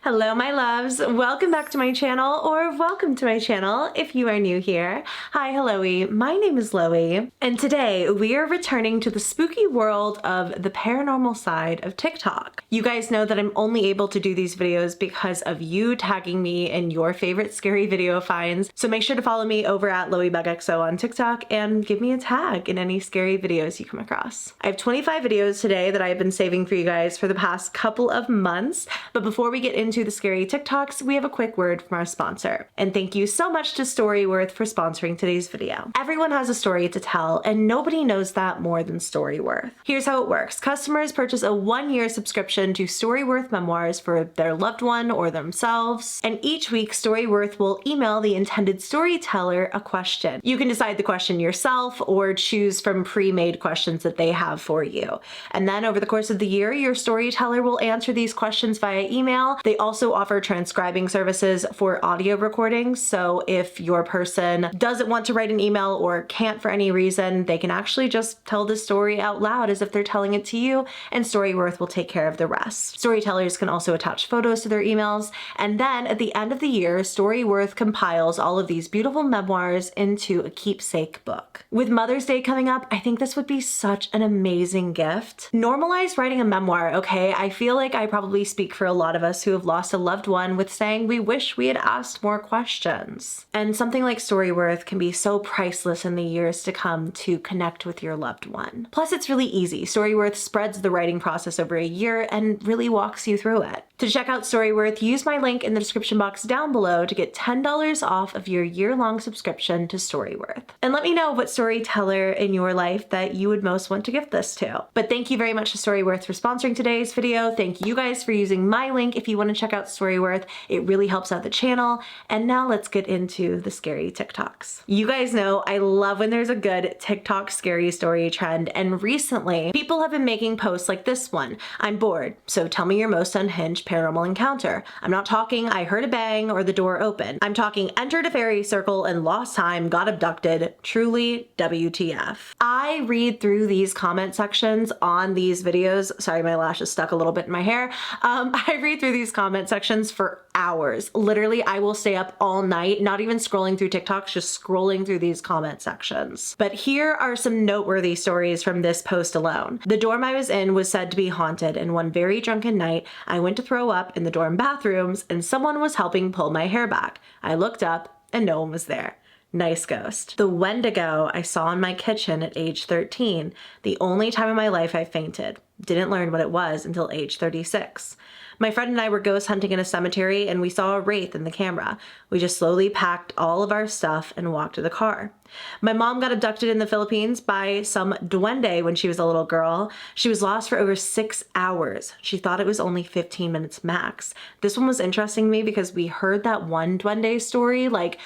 Hello my loves, welcome back to my channel, or welcome to my channel if you are new here. Hi, helloey, my name is Loey, and today we are returning to the spooky world of the paranormal side of TikTok. You guys know that I'm only able to do these videos because of you tagging me in your favorite scary video finds, so make sure to follow me over at LoeyBugXO on TikTok and give me a tag in any scary videos you come across. I have 25 videos today that I've been saving for you guys for the past couple of months, but before we get into the scary TikToks, we have a quick word from our sponsor. And thank you so much to Storyworth for sponsoring today's video. Everyone has a story to tell, and nobody knows that more than Storyworth. Here's how it works. Customers purchase a 1-year subscription to Storyworth memoirs for their loved one or themselves, and each week Storyworth will email the intended storyteller a question. You can decide the question yourself or choose from pre-made questions that they have for you. And then over the course of the year, your storyteller will answer these questions via email. They also offer transcribing services for audio recordings, so if your person doesn't want to write an email or can't for any reason, they can actually just tell the story out loud as if they're telling it to you, and Storyworth will take care of the rest. Storytellers can also attach photos to their emails, and then at the end of the year, Storyworth compiles all of these beautiful memoirs into a keepsake book. With Mother's Day coming up, I think this would be such an amazing gift. Normalize writing a memoir, okay? I feel like I probably speak for a lot of us who have lost a loved one with saying we wish we had asked more questions. And something like Storyworth can be so priceless in the years to come to connect with your loved one. Plus, it's really easy. Storyworth spreads the writing process over a year and really walks you through it. To check out Storyworth, use my link in the description box down below to get $10 off of your year-long subscription to Storyworth. And let me know what storyteller in your life that you would most want to gift this to. But thank you very much to Storyworth for sponsoring today's video. Thank you guys for using my link if you want to check out Storyworth. It really helps out the channel. And now let's get into the scary TikToks. You guys know I love when there's a good TikTok scary story trend, and recently people have been making posts like this one. I'm bored, so tell me your most unhinged paranormal encounter. I'm not talking I heard a bang or the door open. I'm talking entered a fairy circle and lost time, got abducted. Truly WTF. I read through these comment sections on these videos. Sorry, my lash is stuck a little bit in my hair. I read through these comment sections for hours. Literally, I will stay up all night, not even scrolling through TikToks, just scrolling through these comment sections. But here are some noteworthy stories from this post alone. The dorm I was in was said to be haunted, and one very drunken night, I went to throw up in the dorm bathrooms and someone was helping pull my hair back. I looked up and no one was there. Nice ghost. The Wendigo I saw in my kitchen at age 13, the only time in my life I fainted. Didn't learn what it was until age 36. My friend and I were ghost hunting in a cemetery and we saw a wraith in the camera. We just slowly packed all of our stuff and walked to the car. My mom got abducted in the Philippines by some duende when she was a little girl. She was lost for over 6 hours. She thought it was only 15 minutes max. This one was interesting to me because we heard that one duende story like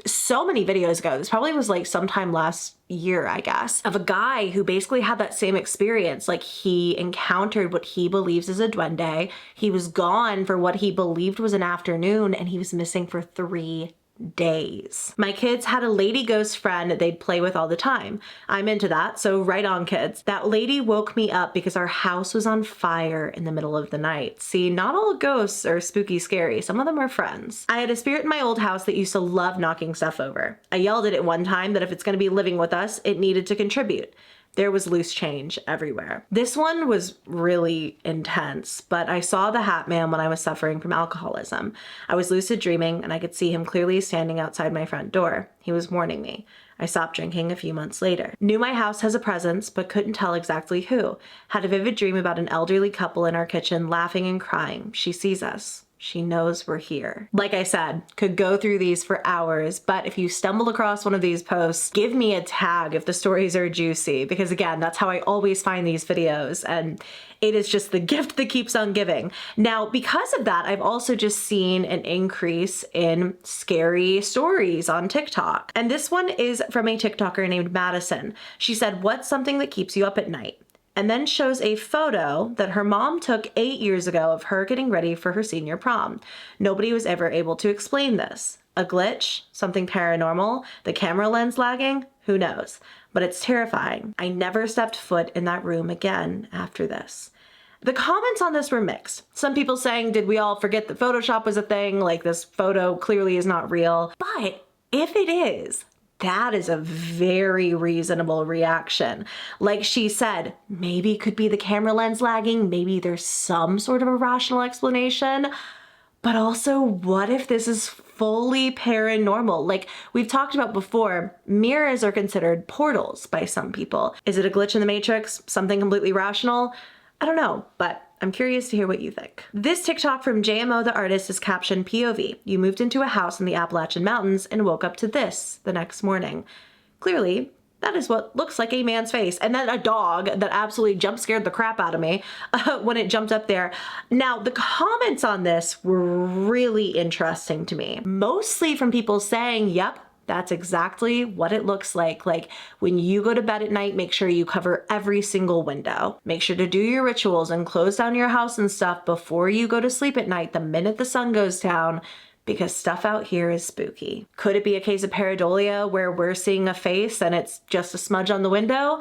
so many videos ago. This probably was like sometime last year, I guess, of a guy who basically had that same experience. Like, he encountered what he believes is a duende. He was gone for what he believed was an afternoon and he was missing for 3 days. My kids had a lady ghost friend that they'd play with all the time. I'm into that, so right on, kids. That lady woke me up because our house was on fire in the middle of the night. See, not all ghosts are spooky scary. Some of them are friends. I had a spirit in my old house that used to love knocking stuff over. I yelled at it one time that if it's going to be living with us, it needed to contribute. There was loose change everywhere. This one was really intense, but I saw the Hat Man when I was suffering from alcoholism. I was lucid dreaming and I could see him clearly standing outside my front door. He was warning me. I stopped drinking a few months later. Knew my house has a presence, but couldn't tell exactly who. Had a vivid dream about an elderly couple in our kitchen laughing and crying. She sees us. She knows we're here. Like I said, could go through these for hours, but if you stumble across one of these posts, give me a tag if the stories are juicy, because again, that's how I always find these videos, and it is just the gift that keeps on giving. Now, because of that, I've also just seen an increase in scary stories on TikTok. And this one is from a TikToker named Madison. She said, "What's something that keeps you up at night?" And then shows a photo that her mom took 8 years ago of her getting ready for her senior prom. Nobody was ever able to explain this. A glitch? Something paranormal? The camera lens lagging? Who knows? But it's terrifying. I never stepped foot in that room again after this. The comments on this were mixed. Some people saying, did we all forget that Photoshop was a thing? Like, this photo clearly is not real. But if it is, that is a very reasonable reaction. Like she said, maybe it could be the camera lens lagging, maybe there's some sort of a rational explanation, but also what if this is fully paranormal? Like we've talked about before, mirrors are considered portals by some people. Is it a glitch in the matrix? Something completely rational? I don't know, but I'm curious to hear what you think. This TikTok from jmotheartist is captioned POV. You moved into a house in the Appalachian Mountains and woke up to this the next morning. Clearly, that is what looks like a man's face. And then a dog that absolutely jump scared the crap out of me when it jumped up there. Now, the comments on this were really interesting to me. Mostly from people saying, yep, that's exactly what it looks like. Like when you go to bed at night, make sure you cover every single window. Make sure to do your rituals and close down your house and stuff before you go to sleep at night the minute the sun goes down, because stuff out here is spooky. Could it be a case of pareidolia where we're seeing a face and it's just a smudge on the window?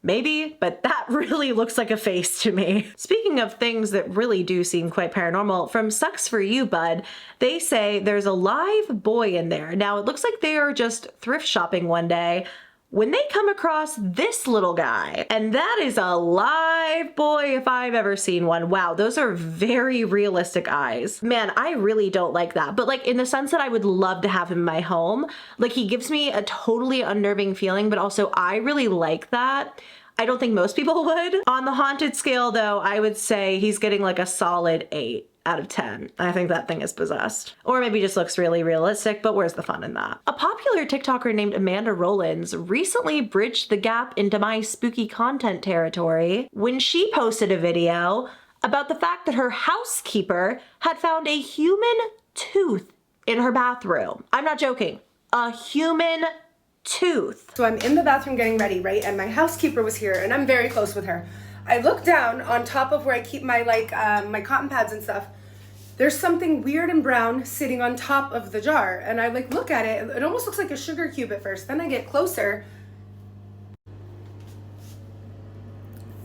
Maybe, but that really looks like a face to me. Speaking of things that really do seem quite paranormal, from Sucks For You Bud, they say there's a live boy in there. Now it looks like they are just thrift shopping one day when they come across this little guy. And that is a live boy if I've ever seen one. Wow, those are very realistic eyes. Man, I really don't like that. But like in the sense that I would love to have him in my home. Like he gives me a totally unnerving feeling, but also I really like that. I don't think most people would. On the haunted scale though, I would say he's getting like a solid 8 out of 10. I think that thing is possessed. Or maybe just looks really realistic, but where's the fun in that? A popular TikToker named Amanda Rollins recently bridged the gap into my spooky content territory when she posted a video about the fact that her housekeeper had found a human tooth in her bathroom. I'm not joking. A human tooth. So I'm in the bathroom getting ready, right? And my housekeeper was here and I'm very close with her. I look down on top of where I keep my my cotton pads and stuff. There's something weird and brown sitting on top of the jar. And I like look at it. It almost looks like a sugar cube at first. Then I get closer.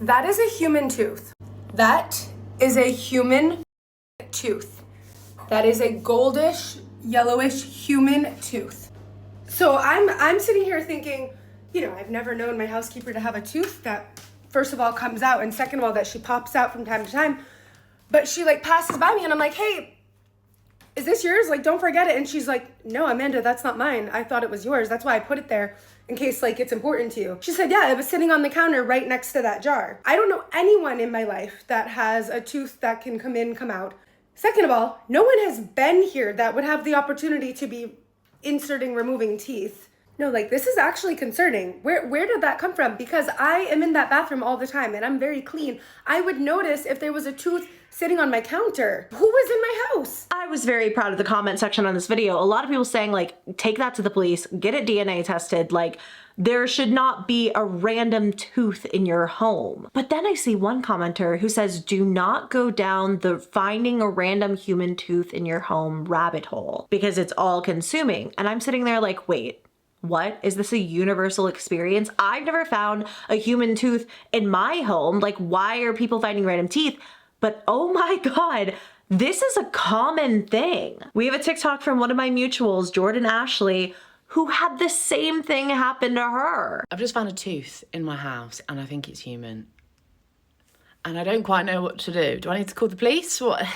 That is a human tooth. That is a human tooth. That is a goldish, yellowish human tooth. So I'm sitting here thinking, you know, I've never known my housekeeper to have a tooth that first of all comes out, and second of all that she pops out from time to time. But she like passes by me and I'm like, hey, is this yours? Like, don't forget it. And she's like, no, Amanda, that's not mine. I thought it was yours. That's why I put it there in case like it's important to you. She said, yeah, it was sitting on the counter right next to that jar. I don't know anyone in my life that has a tooth that can come in, come out. Second of all, no one has been here that would have the opportunity to be inserting, removing teeth. No, like this is actually concerning. Where did that come from? Because I am in that bathroom all the time and I'm very clean. I would notice if there was a tooth sitting on my counter. Who was in my house? I was very proud of the comment section on this video. A lot of people saying like, take that to the police, get it DNA tested. Like there should not be a random tooth in your home. But then I see one commenter who says, do not go down the finding a random human tooth in your home rabbit hole because it's all consuming. And I'm sitting there like, wait, what? Is this a universal experience? I've never found a human tooth in my home. Like, why are people finding random teeth? But oh my God, this is a common thing. We have a TikTok from one of my mutuals, Jordan Ashley, who had the same thing happen to her. I've just found a tooth in my house and I think it's human. And I don't quite know what to do. Do I need to call the police? What?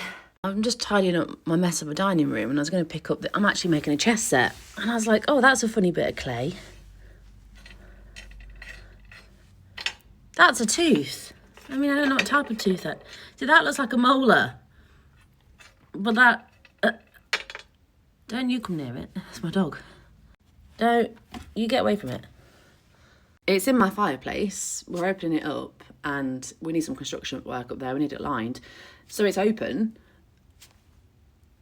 I'm just tidying up my mess of a dining room and I was going to pick up I'm actually making a chess set. And I was like, oh, that's a funny bit of clay. That's a tooth. I mean, I don't know what type of tooth that. See, that looks like a molar. But that... don't you come near it. It's my dog. Don't... you get away from it. It's in my fireplace. We're opening it up and we need some construction work up there. We need it lined. So it's open.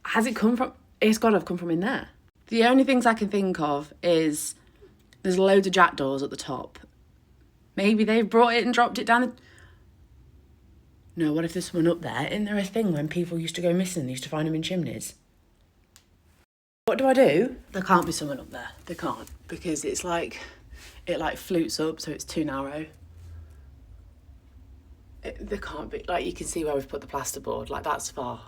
Has it come from... it's got to have come from in there. The only things I can think of is there's loads of jackdaws at the top. Maybe they've brought it and dropped it down the... no, what if there's someone up there? Isn't there a thing when people used to go missing, they used to find them in chimneys? What do I do? There can't be someone up there. There can't. Because it's like... it like flutes up, so it's too narrow. There can't be, like, you can see where we've put the plasterboard. Like, that's far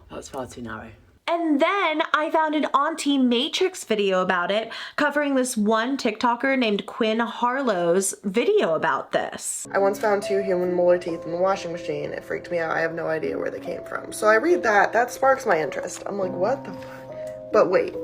too narrow. And then I found an Auntie Matrix video about it, covering this one TikToker named quinnharloww's video about this. I once found 2 human molar teeth in the washing machine. It freaked me out. I have no idea where they came from. So I read that sparks my interest. I'm like, what the fuck? But wait,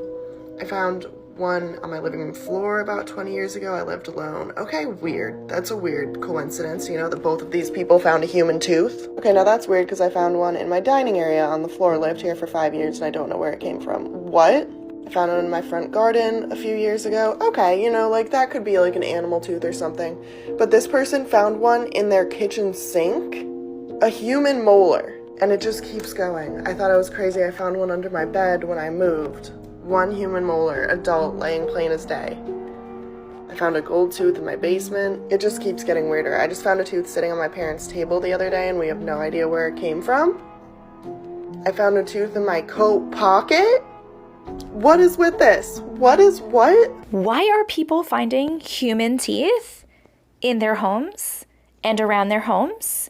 I found one on my living room floor about 20 years ago. I lived alone. Okay, weird. That's a weird coincidence, you know, that both of these people found a human tooth. Okay, now that's weird because I found one in my dining area on the floor. Lived here for 5 years and I don't know where it came from. What? I found it in my front garden a few years ago. Okay, you know, like that could be like an animal tooth or something. But this person found one in their kitchen sink. A human molar. And it just keeps going. I thought I was crazy. I found one under my bed when I moved. 1 human molar, adult, laying plain as day. I found a gold tooth in my basement. It just keeps getting weirder. I just found a tooth sitting on my parents' table the other day and we have no idea where it came from. I found a tooth in my coat pocket. What is with this? What is what? Why are people finding human teeth in their homes and around their homes?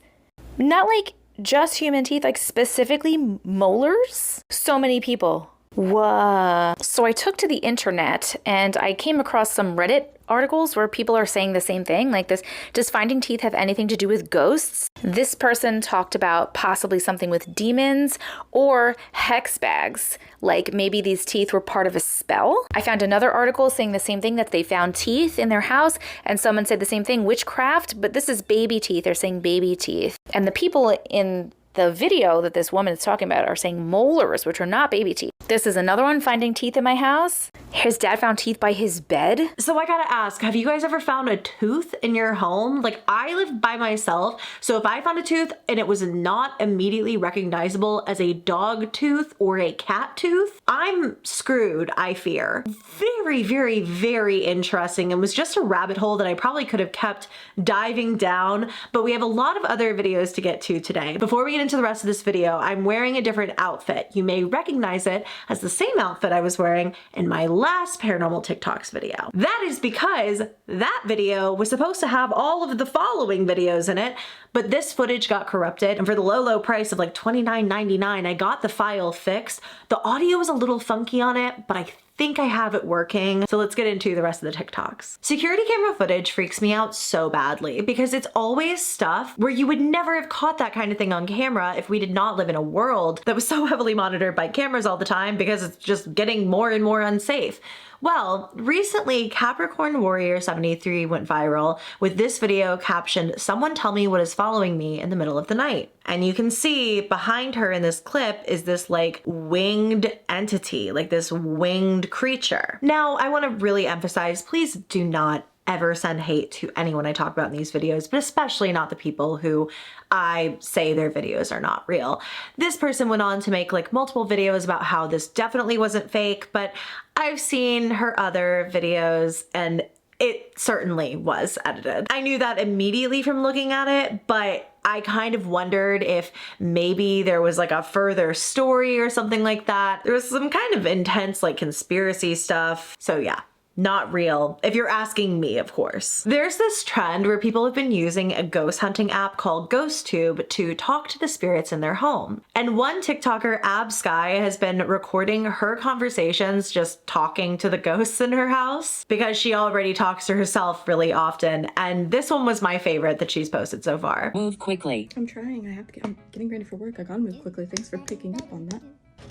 Not like just human teeth, like specifically molars? So many people. Whoa. So I took to the internet and I came across some Reddit articles where people are saying the same thing, like this, does finding teeth have anything to do with ghosts? This person talked about possibly something with demons or hex bags, like maybe these teeth were part of a spell. I found another article saying the same thing, that they found teeth in their house, and someone said the same thing, witchcraft, but this is baby teeth. They're saying baby teeth. And the people in the video that this woman is talking about are saying molars, which are not baby teeth. This is another one, finding teeth in my house. His dad found teeth by his bed. So I gotta ask, have you guys ever found a tooth in your home? Like, I live by myself, so if I found a tooth and it was not immediately recognizable as a dog tooth or a cat tooth, I'm screwed, I fear. Very, very, very interesting, and was just a rabbit hole that I probably could have kept diving down, but we have a lot of other videos to get to today. Before we get into the rest of this video, I'm wearing a different outfit. You may recognize it as the same outfit I was wearing in my last Paranormal TikToks video. That is because that video was supposed to have all of the following videos in it, but this footage got corrupted, and for the low price of like $29.99, I got the file fixed. The audio was a little funky on it, but I think I have it working. So let's get into the rest of the TikToks. Security camera footage freaks me out so badly because it's always stuff where you would never have caught that kind of thing on camera if we did not live in a world that was so heavily monitored by cameras all the time, because it's just getting more and more unsafe. Well, recently Capricorn Warrior 73 went viral with this video captioned, "Someone tell me what is following me in the middle of the night." And you can see behind her in this clip is this like winged entity, like this winged creature. Now, I want to really emphasize, please do not ever send hate to anyone I talk about in these videos, but especially not the people who I say their videos are not real. This person went on to make like multiple videos about how this definitely wasn't fake, but I've seen her other videos and it certainly was edited. I knew that immediately from looking at it, but I kind of wondered if maybe there was like a further story or something like that. There was some kind of intense like conspiracy stuff. So yeah. Not real, if you're asking me, of course. There's this trend where people have been using a ghost hunting app called GhostTube to talk to the spirits in their home. And one TikToker, abskye, has been recording her conversations just talking to the ghosts in her house because she already talks to herself really often. And this one was my favorite that she's posted so far. Move quickly. I'm trying. I'm getting ready for work. I gotta move quickly. Thanks for picking up on that.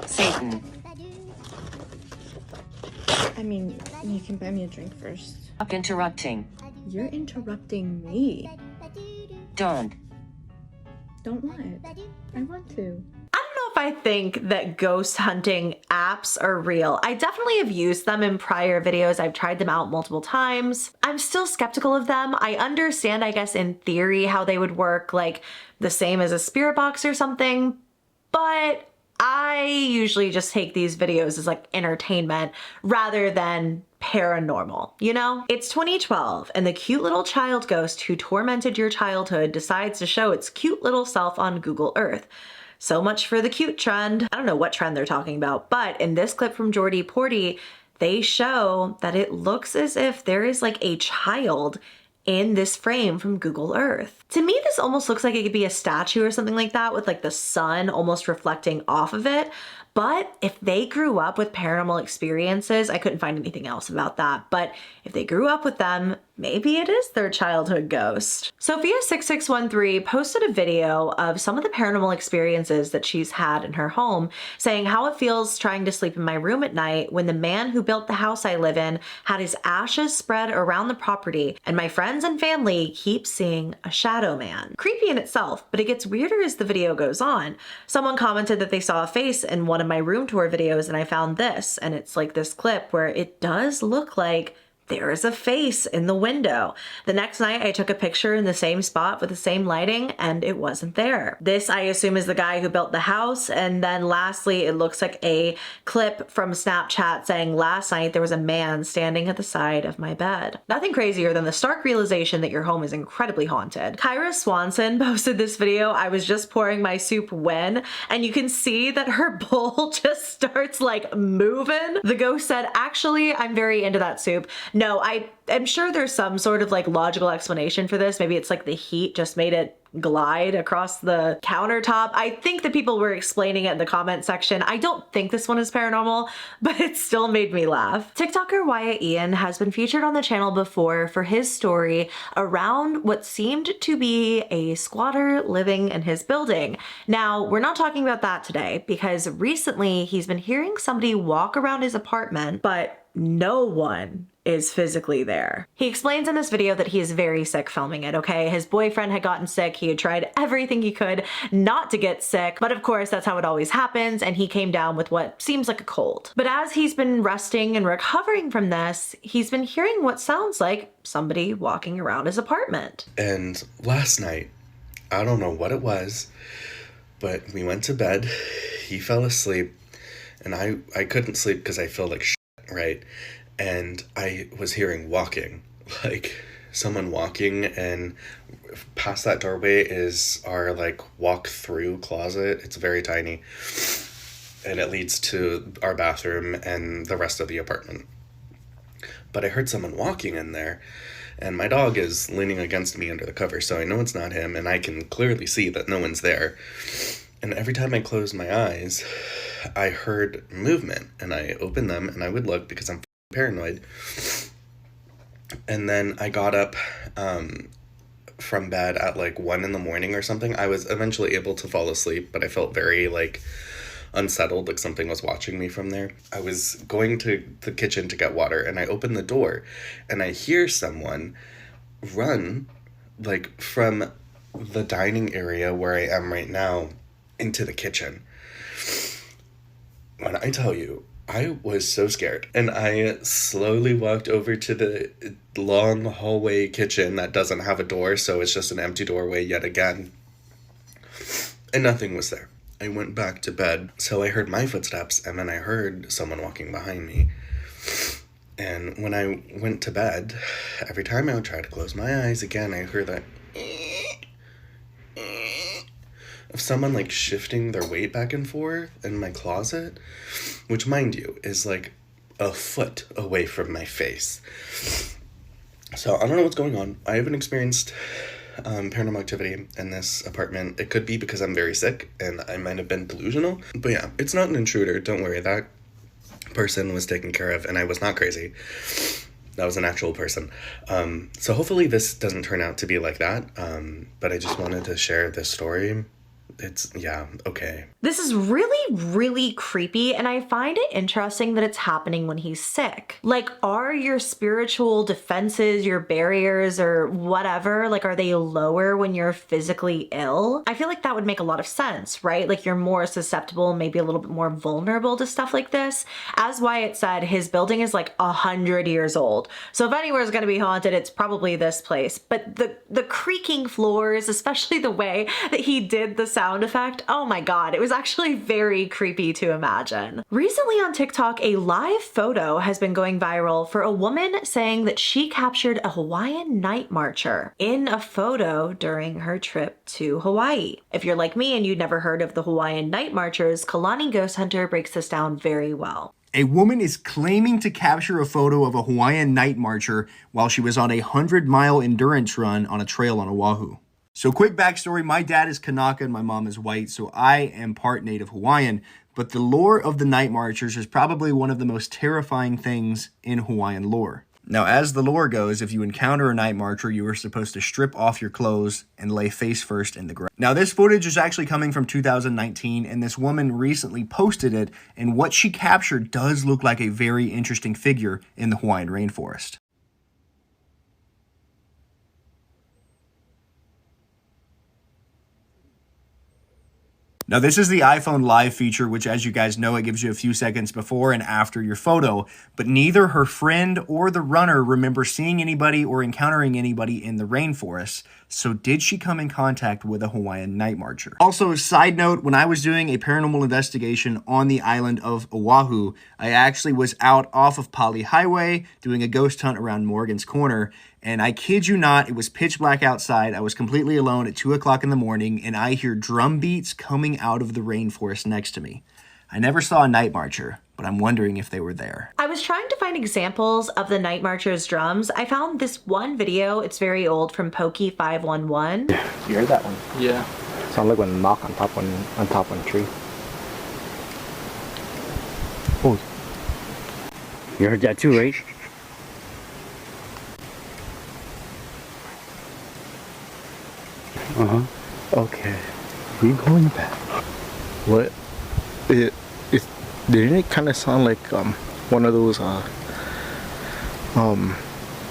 Satan. I mean, you can buy me a drink first. Stop interrupting. You're interrupting me. Don't. Don't what? I want to. I don't know if I think that ghost hunting apps are real. I definitely have used them in prior videos. I've tried them out multiple times. I'm still skeptical of them. I understand, I guess, in theory how they would work, like the same as a spirit box or something, but I usually just take these videos as like entertainment rather than paranormal, you know? It's 2012 and the cute little child ghost who tormented your childhood decides to show its cute little self on Google Earth. So much for the cute trend. I don't know what trend they're talking about, but in this clip from Jordy Porty, they show that it looks as if there is like a child in this frame from Google Earth. To me, this almost looks like it could be a statue or something like that with like the sun almost reflecting off of it. But if they grew up with paranormal experiences, I couldn't find anything else about that, but if they grew up with them, maybe it is their childhood ghost. Sophia6613 posted a video of some of the paranormal experiences that she's had in her home, saying how it feels trying to sleep in my room at night when the man who built the house I live in had his ashes spread around the property, and my friends and family keep seeing a shadow man. Creepy in itself, but it gets weirder as the video goes on. Someone commented that they saw a face in one of my room tour videos, and I found this, and it's like this clip where it does look like there is a face in the window. The next night I took a picture in the same spot with the same lighting and it wasn't there. This I assume is the guy who built the house. And then lastly, it looks like a clip from Snapchat saying last night there was a man standing at the side of my bed. Nothing crazier than the stark realization that your home is incredibly haunted. Kyraswansonn posted this video. I was just pouring my soup when, and you can see that her bowl just starts like moving. The ghost said, actually, I'm very into that soup. No, I'm sure there's some sort of like logical explanation for this. Maybe it's like the heat just made it glide across the countertop. I think that people were explaining it in the comment section. I don't think this one is paranormal, but it still made me laugh. TikToker Wyatt Ian has been featured on the channel before for his story around what seemed to be a squatter living in his building. Now, we're not talking about that today because recently he's been hearing somebody walk around his apartment, but no one is physically there. He explains in this video that he is very sick filming it, okay? His boyfriend had gotten sick. He had tried everything he could not to get sick, but of course that's how it always happens, and he came down with what seems like a cold. But as he's been resting and recovering from this, he's been hearing what sounds like somebody walking around his apartment. And last night, I don't know what it was, but we went to bed, he fell asleep, and I couldn't sleep because I feel like shit, right? And I was hearing walking, like someone walking, and past that doorway is our like walk-through closet. It's very tiny, and it leads to our bathroom and the rest of the apartment. But I heard someone walking in there, and my dog is leaning against me under the cover, so I know it's not him, and I can clearly see that no one's there. And every time I closed my eyes, I heard movement, and I opened them, and I would look because I'm paranoid. And then I got up from bed at like 1 a.m. or something. I was eventually able to fall asleep, but I felt very like unsettled, like something was watching me from there. I was going to the kitchen to get water, and I opened the door, and I hear someone run like from the dining area where I am right now into the kitchen. When I tell you, I was so scared, and I slowly walked over to the long hallway kitchen that doesn't have a door, so it's just an empty doorway yet again, and nothing was there. I went back to bed, so I heard my footsteps, and then I heard someone walking behind me, and when I went to bed, every time I would try to close my eyes again, I heard that of someone like shifting their weight back and forth in my closet, which mind you is like a foot away from my face. So I don't know what's going on. I haven't experienced paranormal activity in this apartment. It could be because I'm very sick and I might have been delusional, but yeah, it's not an intruder. Don't worry, that person was taken care of and I was not crazy. That was an actual person. So hopefully this doesn't turn out to be like that. But I just wanted to share this story. It's, yeah, okay. This is really, really creepy, and I find it interesting that it's happening when he's sick. Like, are your spiritual defenses, your barriers, or whatever, like, are they lower when you're physically ill? I feel like that would make a lot of sense, right? Like, you're more susceptible, maybe a little bit more vulnerable to stuff like this. As Wyatt said, his building is like 100 years old. So if anywhere is gonna be haunted, it's probably this place. But the creaking floors, especially the way that he did the sound effect, oh my god, it was actually very creepy to imagine. Recently on TikTok, a live photo has been going viral for a woman saying that she captured a Hawaiian night marcher in a photo during her trip to Hawaii. If you're like me and you'd never heard of the Hawaiian night marchers, kalanighosthunter breaks this down very well. A woman is claiming to capture a photo of a Hawaiian night marcher while she was on a 100-mile endurance run on a trail on Oahu. So quick backstory, my dad is Kanaka and my mom is white, so I am part native Hawaiian, but the lore of the night marchers is probably one of the most terrifying things in Hawaiian lore. Now, as the lore goes, if you encounter a night marcher, you are supposed to strip off your clothes and lay face first in the ground. Now, this footage is actually coming from 2019, and this woman recently posted it, and what she captured does look like a very interesting figure in the Hawaiian rainforest. Now, this is the iPhone Live feature, which, as you guys know, it gives you a few seconds before and after your photo, but neither her friend or the runner remember seeing anybody or encountering anybody in the rainforest. So did she come in contact with a Hawaiian night marcher? Also, side note, when I was doing a paranormal investigation on the island of Oahu, I actually was out off of Pali Highway doing a ghost hunt around Morgan's Corner. And I kid you not, it was pitch black outside. I was completely alone at 2 o'clock in the morning, and I hear drum beats coming out of the rainforest next to me. I never saw a night marcher, but I'm wondering if they were there. I was trying to find examples of the night marchers' drums. I found this one video, it's very old, from Pokey511. You heard that one? Yeah. Sound like when a knock on top one tree. Oh. You heard that too, right? Uh-huh. Okay. We going back. What? Didn't it kind of sound like one of those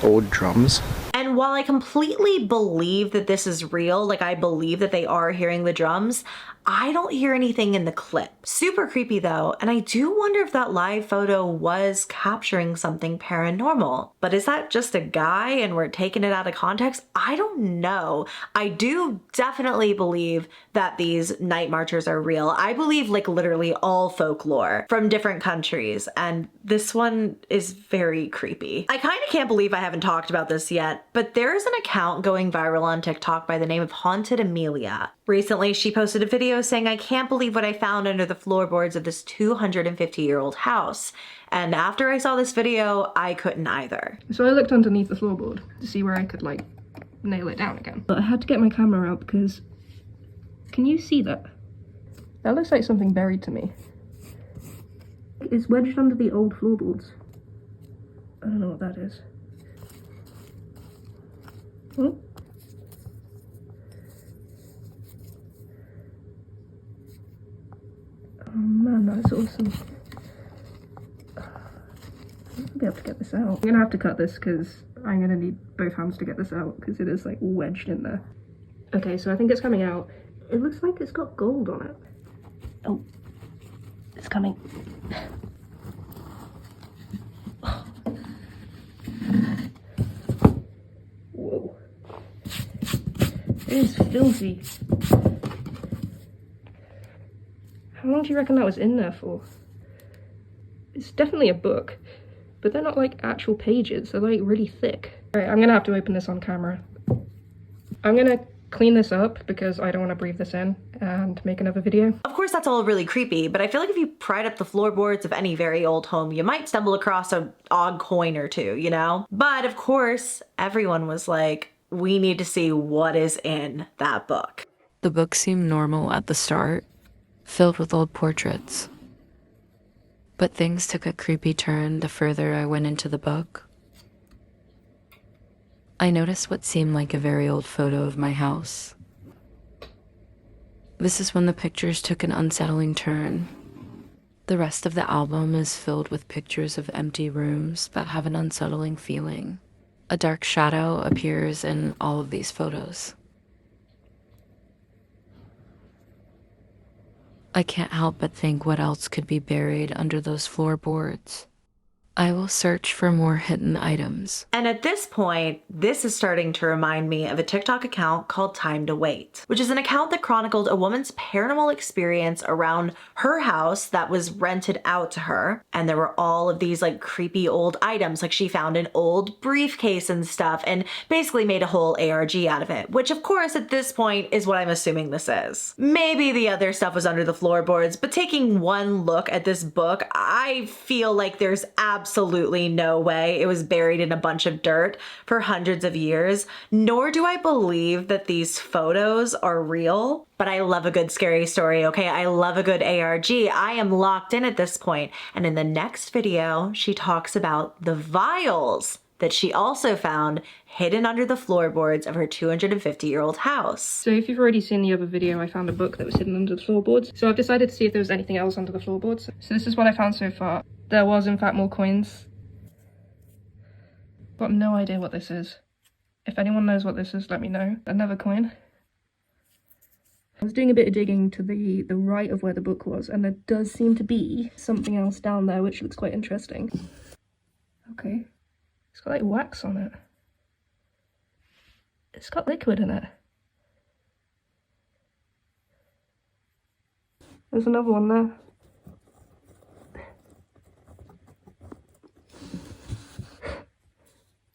old drums? And while I completely believe that this is real, like I believe that they are hearing the drums, I don't hear anything in the clip. Super creepy though, and I do wonder if that live photo was capturing something paranormal. But is that just a guy and we're taking it out of context? I don't know. I do definitely believe that these night marchers are real. I believe like literally all folklore from different countries, and this one is very creepy. I kind of can't believe I haven't talked about this yet, but there is an account going viral on TikTok by the name of Haunted Amelia. Recently, she posted a video saying, "I can't believe what I found under the floorboards of this 250-year-old house." And after I saw this video, I couldn't either. So I looked underneath the floorboard to see where I could like nail it down again. But I had to get my camera out because, can you see that? That looks like something buried to me. It's wedged under the old floorboards. I don't know what that is. Oh. Oh man, that's awesome. I'll be able to get this out. I'm gonna have to cut this because I'm gonna need both hands to get this out because it is like wedged in there. Okay, so I think it's coming out. It looks like it's got gold on it. Oh, it's coming. Whoa. It is filthy. How long do you reckon that was in there for? It's definitely a book, but they're not like actual pages, they're like really thick. Alright, I'm gonna have to open this on camera. I'm gonna clean this up because I don't want to breathe this in and make another video. Of course, that's all really creepy, but I feel like if you pried up the floorboards of any very old home, you might stumble across an odd coin or two, you know? But of course, everyone was like, we need to see what is in that book. The book seemed normal at the start, filled with old portraits. But things took a creepy turn the further I went into the book. I noticed what seemed like a very old photo of my house. This is when the pictures took an unsettling turn. The rest of the album is filled with pictures of empty rooms that have an unsettling feeling. A dark shadow appears in all of these photos. I can't help but think what else could be buried under those floorboards. I will search for more hidden items. And at this point, this is starting to remind me of a TikTok account called Time to Wait, which is an account that chronicled a woman's paranormal experience around her house that was rented out to her. And there were all of these like creepy old items, like she found an old briefcase and stuff and basically made a whole ARG out of it, which of course at this point is what I'm assuming this is. Maybe the other stuff was under the floorboards, but taking one look at this book, I feel like there's absolutely no way it was buried in a bunch of dirt for hundreds of years, nor do I believe that these photos are real. But I love a good scary story, okay? I love a good ARG. I am locked in at this point. And in the next video, she talks about the vials that she also found hidden under the floorboards of her 250-year-old house. So if you've already seen the other video, I found a book that was hidden under the floorboards. So I've decided to see if there was anything else under the floorboards. So this is what I found so far. There was in fact more coins. Got no idea what this is. If anyone knows what this is, let me know. Another coin. I was doing a bit of digging to the right of where the book was, and there does seem to be something else down there which looks quite interesting. Okay. It's got like wax on it. It's got liquid in it. There's another one there.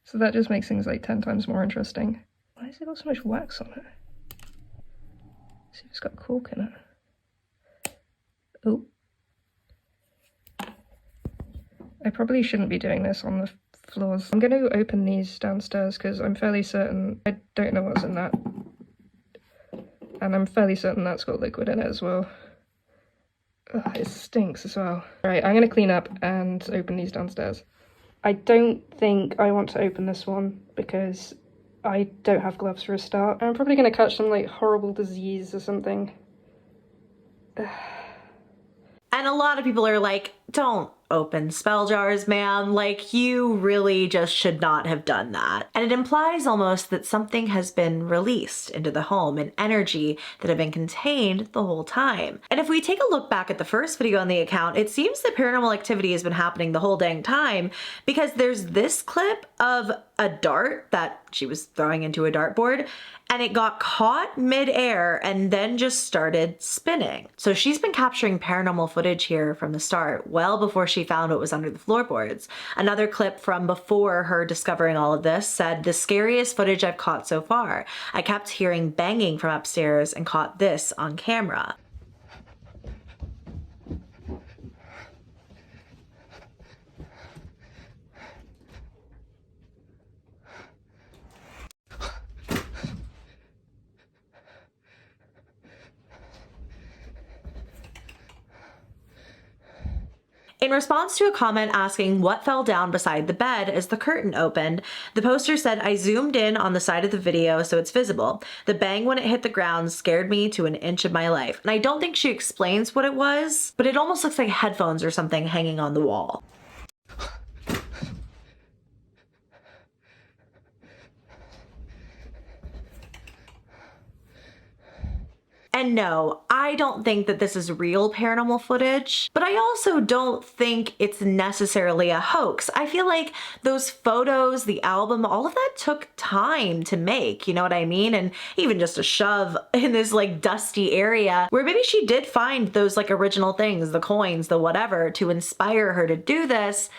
So that just makes things like 10 times more interesting. Why has it got so much wax on it? Let's see if it's got cork in it. Oh. I probably shouldn't be doing this on the floors. I'm going to open these downstairs because I'm fairly certain I don't know what's in that. And I'm fairly certain that's got liquid in it as well. Ugh, it stinks as well. Right, I'm going to clean up and open these downstairs. I don't think I want to open this one because I don't have gloves for a start. I'm probably going to catch some like horrible disease or something. Ugh. And a lot of people are like, don't open spell jars, man. Like, you really just should not have done that. And it implies almost that something has been released into the home, an energy that had been contained the whole time. And if we take a look back at the first video on the account, it seems that paranormal activity has been happening the whole dang time, because there's this clip of a dart that she was throwing into a dartboard, and it got caught mid-air and then just started spinning. So she's been capturing paranormal footage here from the start, well before she found what was under the floorboards. Another clip from before her discovering all of this said, "The scariest footage I've caught so far. I kept hearing banging from upstairs and caught this on camera." In response to a comment asking what fell down beside the bed as the curtain opened, the poster said, "I zoomed in on the side of the video so it's visible. The bang when it hit the ground scared me to an inch of my life." And I don't think she explains what it was, but it almost looks like headphones or something hanging on the wall. And no, I don't think that this is real paranormal footage, but I also don't think it's necessarily a hoax. I feel like those photos, the album, all of that took time to make, you know what I mean? And even just a shove in this like dusty area where maybe she did find those like original things, the coins, the whatever, to inspire her to do this.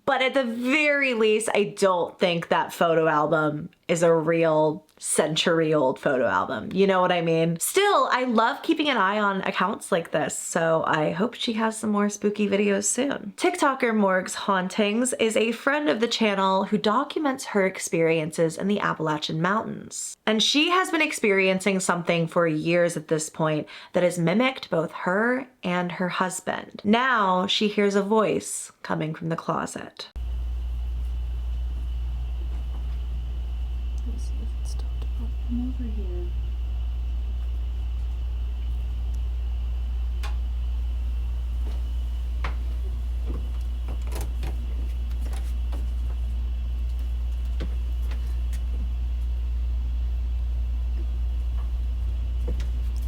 But at the very least, I don't think that photo album is a real century-old photo album. You know what I mean? Still, I love keeping an eye on accounts like this, so I hope she has some more spooky videos soon. TikToker MorgsHauntings is a friend of the channel who documents her experiences in the Appalachian Mountains. And she has been experiencing something for years at this point that has mimicked both her and her husband. Now she hears a voice coming from the closet. Let's see if it's stopped popping over here.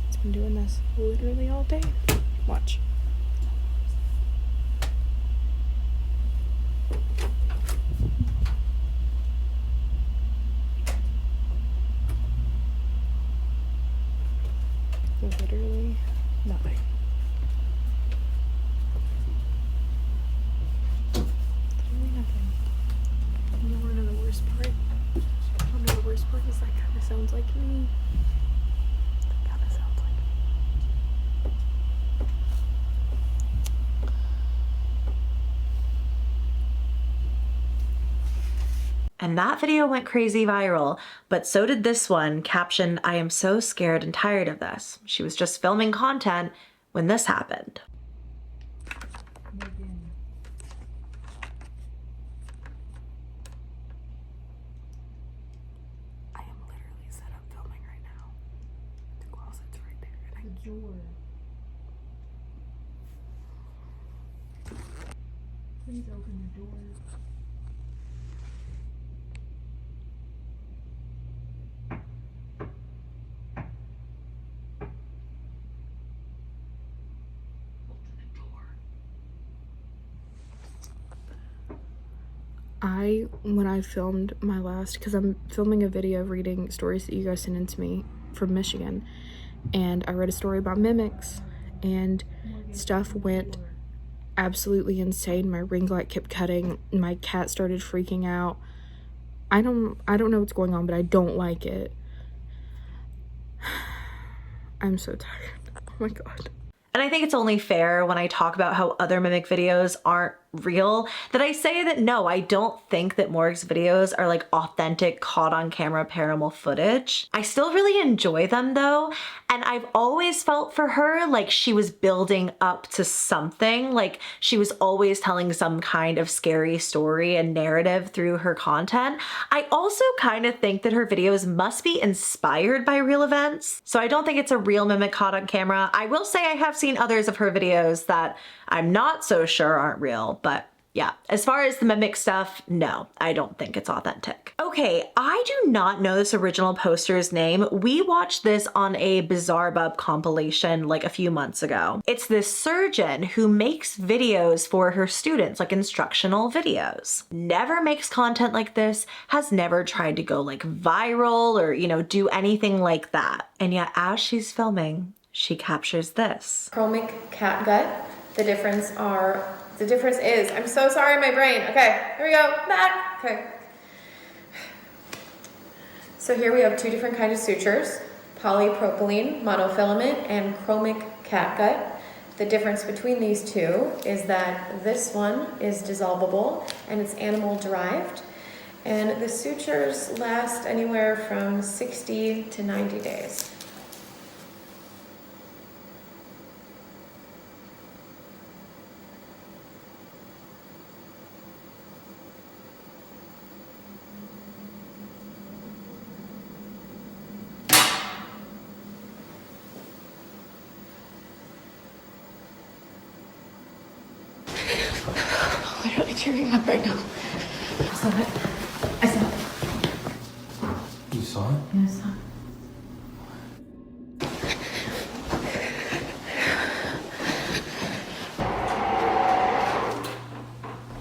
It's been doing this literally all day. Watch. And that video went crazy viral, but so did this one captioned, "I am so scared and tired of this." She was just filming content when this happened. I am literally set up filming right now. The closet's right there. And the door. Please open the door. When I filmed my last, because I'm filming a video of reading stories that you guys sent in to me from Michigan, and I read a story about mimics, and stuff went absolutely insane. My ring light kept cutting, my cat started freaking out. I don't know what's going on, but I don't like it. I'm so tired. Oh my god. And I think it's only fair when I talk about how other mimic videos aren't real that I say that no, I don't think that Morg's videos are like authentic caught on camera paranormal footage. I still really enjoy them though, and I've always felt for her like she was building up to something, like she was always telling some kind of scary story and narrative through her content. I also kind of think that her videos must be inspired by real events, so I don't think it's a real mimic caught on camera. I will say I have seen others of her videos that I'm not so sure aren't real, but yeah, as far as the mimic stuff, no, I don't think it's authentic. Okay, I do not know this original poster's name. We watched this on a Bizarre Bub compilation like a few months ago. It's this surgeon who makes videos for her students, like instructional videos. Never makes content like this, has never tried to go like viral or, you know, do anything like that. And yet as she's filming, she captures this. Chromic cat gut. The difference is, I'm so sorry, my brain. Okay, here we go, back. Okay. So here we have two different kinds of sutures, polypropylene, monofilament, and chromic cat gut. The difference between these two is that this one is dissolvable and it's animal derived. And the sutures last anywhere from 60 to 90 days. Literally tearing up right now. I saw it. I saw it. You saw it? Yeah, I saw it.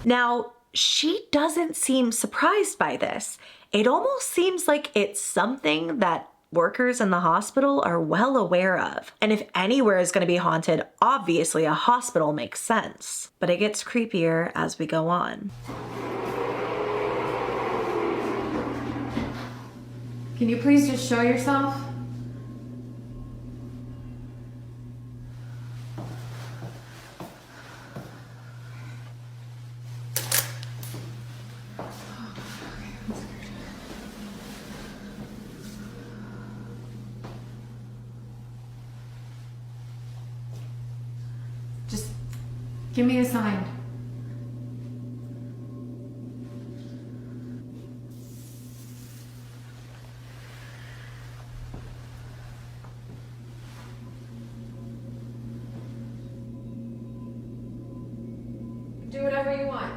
Now, she doesn't seem surprised by this. It almost seems like it's something that workers in the hospital are well aware of. And if anywhere is going to be haunted, obviously a hospital makes sense. But it gets creepier as we go on. Can you please just show yourself? Just give me a sign. Do whatever you want.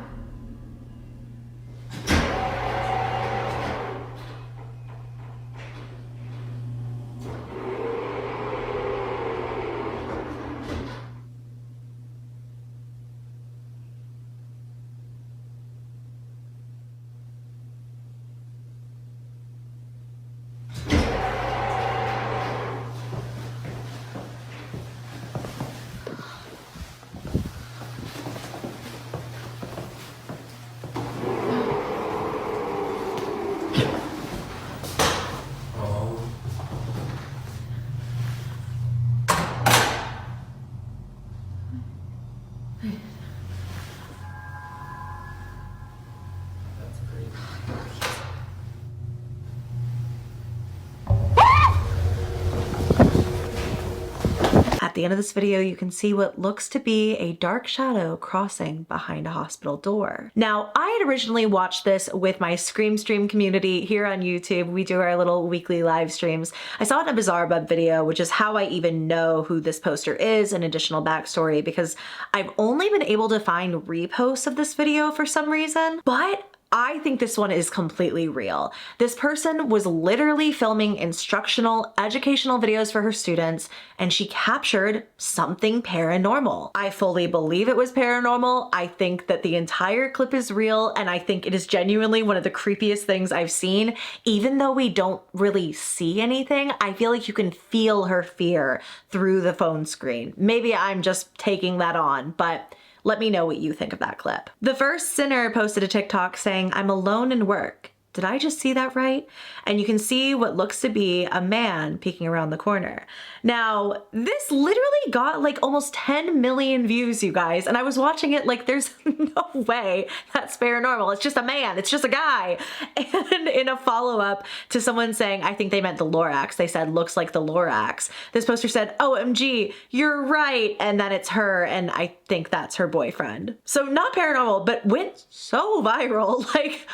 At the end of this video, you can see what looks to be a dark shadow crossing behind a hospital door. Now, I had originally watched this with my Scream Stream community here on YouTube. We do our little weekly live streams. I saw it in a Bizarre Bub video, which is how I even know who this poster is, an additional backstory, because I've only been able to find reposts of this video for some reason, but I think this one is completely real. This person was literally filming instructional, educational videos for her students, and she captured something paranormal. I fully believe it was paranormal. I think that the entire clip is real, and I think it is genuinely one of the creepiest things I've seen. Even though we don't really see anything, I feel like you can feel her fear through the phone screen. Maybe I'm just taking that on, but let me know what you think of that clip. The first sinner posted a TikTok saying, "I'm alone in work." Did I just see that right? And you can see what looks to be a man peeking around the corner. Now, this literally got like almost 10 million views, you guys. And I was watching it like, there's no way that's paranormal. It's just a man, it's just a guy. And in a follow-up to someone saying, I think they meant the Lorax, they said, looks like the Lorax. This poster said, OMG, you're right. And then it's her, and I think that's her boyfriend. So not paranormal, but went so viral. Like,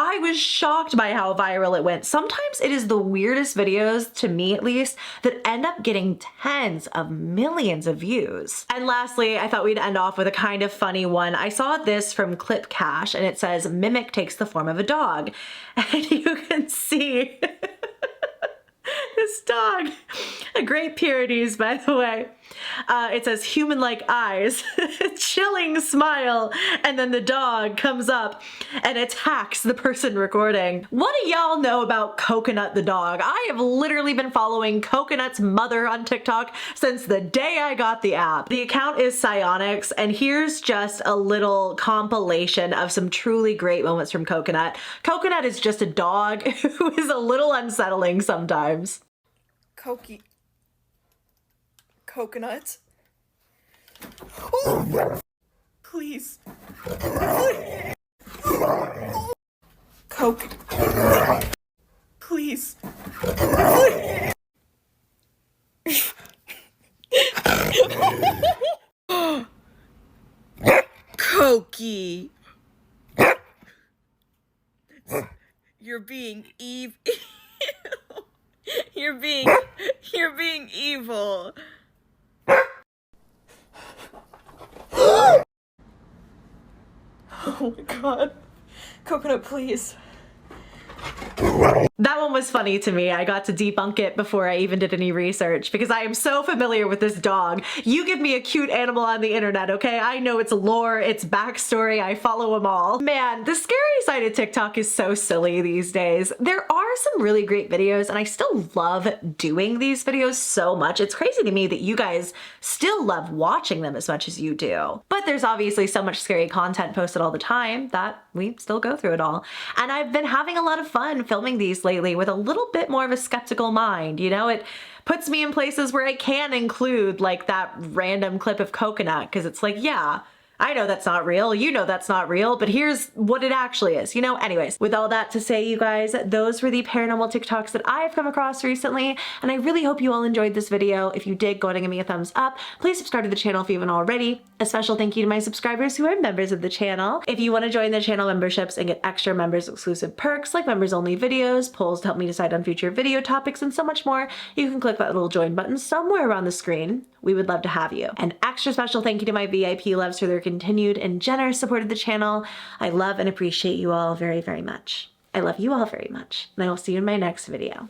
I was shocked by how viral it went. Sometimes it is the weirdest videos, to me at least, that end up getting tens of millions of views. And lastly, I thought we'd end off with a kind of funny one. I saw this from Clip Cash, and it says, "Mimic takes the form of a dog." And you can see this dog. Great purities, by the way. It says human-like eyes, chilling smile, and then the dog comes up and attacks the person recording. What do y'all know about Coconut the dog? I have literally been following Coconut's mother on TikTok since the day I got the app. The account is psiionics, and here's just a little compilation of some truly great moments from Coconut. Coconut is just a dog who is a little unsettling sometimes. Coconut. Please. Please. Cokie. You're being evil. You're being evil. Oh my god. Coconut, please. That one was funny to me. I got to debunk it before I even did any research because I am so familiar with this dog. You give me a cute animal on the internet, okay? I know its lore, its backstory, I follow them all. Man, the scary side of TikTok is so silly these days. There are some really great videos, and I still love doing these videos so much. It's crazy to me that you guys still love watching them as much as you do. But there's obviously so much scary content posted all the time that we still go through it all. And I've been having a lot of fun filming these lately with a little bit more of a skeptical mind. You know, it puts me in places where I can include like that random clip of Coconut, because it's like, yeah, I know that's not real, you know that's not real, but here's what it actually is, you know? Anyways, with all that to say, you guys, those were the paranormal TikToks that I've come across recently, and I really hope you all enjoyed this video. If you did, go ahead and give me a thumbs up. Please subscribe to the channel if you haven't already. A special thank you to my subscribers who are members of the channel. If you want to join the channel memberships and get extra members exclusive perks like members only videos, polls to help me decide on future video topics, and so much more, you can click that little join button somewhere around the screen. We would love to have you. An extra special thank you to my VIP loves for their continued and generous support of the channel. I love and appreciate you all very, very much. I love you all very much, and I will see you in my next video.